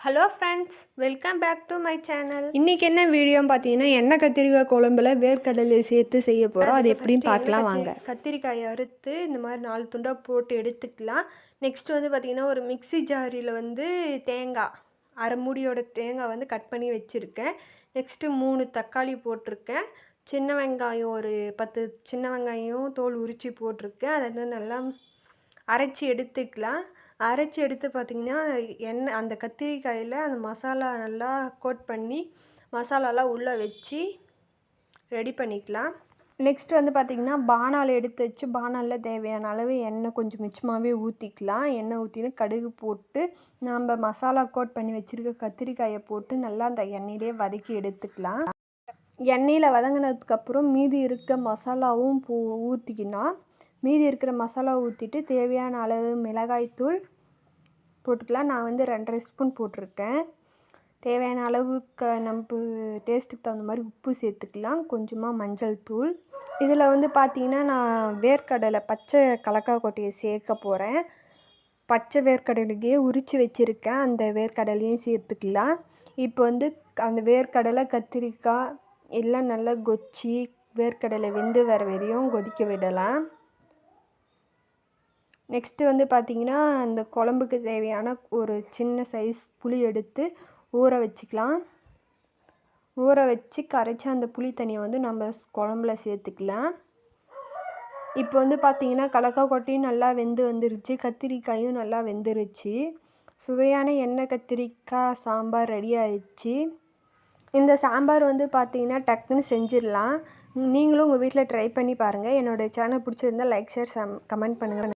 Hello friends, welcome back to my channel. இன்றைக்கி என்ன வீடியோன்னு பார்த்தீங்கன்னா எண்ணெய் கத்திரிக்காய் குழம்புல வேர்க்கடலை சேர்த்து செய்ய போகிறோம். அது எப்படின்னு பார்க்கலாம் வாங்க. கத்திரிக்காயை அறுத்து இந்த மாதிரி 4 துண்டாக போட்டு எடுத்துக்கலாம். நெக்ஸ்ட் வந்து பார்த்திங்கன்னா ஒரு மிக்ஸி ஜாரில் வந்து தேங்காய் அரை மூடியோட தேங்காய் வந்து கட் பண்ணி வச்சுருக்கேன். நெக்ஸ்ட்டு 3 தக்காளி போட்டிருக்கேன். சின்ன வெங்காயம் ஒரு 10 சின்ன வெங்காயம் தோல் உரித்து போட்டிருக்கேன். அதை நல்லா அரைச்சி எடுத்துக்கலாம். அரைச்சி எடுத்து பார்த்திங்கன்னா எண்ணெய் அந்த கத்திரிக்காயில் அந்த மசாலா நல்லா கோட் பண்ணி மசாலாலாம் உள்ளே வச்சு ரெடி பண்ணிக்கலாம். நெக்ஸ்ட் வந்து பார்த்திங்கன்னா பானால் எடுத்து வச்சு பானாலில் தேவையான அளவு எண்ணெய் கொஞ்சம் மிச்சமாகவே ஊற்றிக்கலாம். எண்ணெய் ஊற்றினு கடுகு போட்டு நம்ம மசாலா கோட் பண்ணி வச்சுருக்க கத்திரிக்காயை போட்டு நல்லா அந்த எண்ணெயிலே வதக்கி எடுத்துக்கலாம். எண்ணெயில் வதங்கினதுக்கப்புறம் மீதி இருக்க மசாலாவும் ஊற்றிக்கினா மீதி இருக்கிற மசாலா ஊற்றிட்டு தேவையான அளவு மிளகாய்த்தூள் போட்டுக்கலாம். நான் வந்து 2.5 ஸ்பூன் போட்டிருக்கேன். தேவையான அளவுக்கு நம்ம டேஸ்ட்டுக்கு தகுந்த மாதிரி உப்பு சேர்த்துக்கலாம். கொஞ்சமாக மஞ்சள் தூள். இதில் வந்து பார்த்திங்கன்னா நான் வேர்க்கடலை பச்சை கலக்காய் கொட்டையை சேர்க்க போகிறேன். பச்சை வேர்க்கடலையே உரித்து வச்சுருக்கேன். அந்த வேர்க்கடலையும் சேர்த்துக்கலாம். இப்போ வந்து அந்த வேர்க்கடலை கத்திரிக்காய் எல்லாம் நல்லா கொச்சி வேர்க்கடலை வெந்து வர வரையும் கொதிக்க விடலாம். நெக்ஸ்ட்டு வந்து பார்த்திங்கன்னா அந்த குழம்புக்கு தேவையான ஒரு சின்ன சைஸ் புளி எடுத்து ஊற வச்சுக்கலாம். ஊற வச்சு கரைச்சி அந்த புளி தண்ணியை வந்து நம்ம குழம்புல சேர்த்துக்கலாம். இப்போ வந்து பார்த்திங்கன்னா கலக்காய் கொட்டையும் நல்லா வெந்து வந்துருச்சு, கத்திரிக்காயும் நல்லா வெந்துருச்சு. சுவையான எண்ணெய் கத்திரிக்காய் சாம்பார் ரெடி ஆயிடுச்சு. இந்த சாம்பார் வந்து பார்த்திங்கன்னா டக்குன்னு செஞ்சிடலாம். நீங்களும் உங்கள் வீட்டில் ட்ரை பண்ணி பாருங்கள். என்னோடய சேனல் பிடிச்சிருந்தால் லைக், ஷேர், கமெண்ட் பண்ணுங்கள்.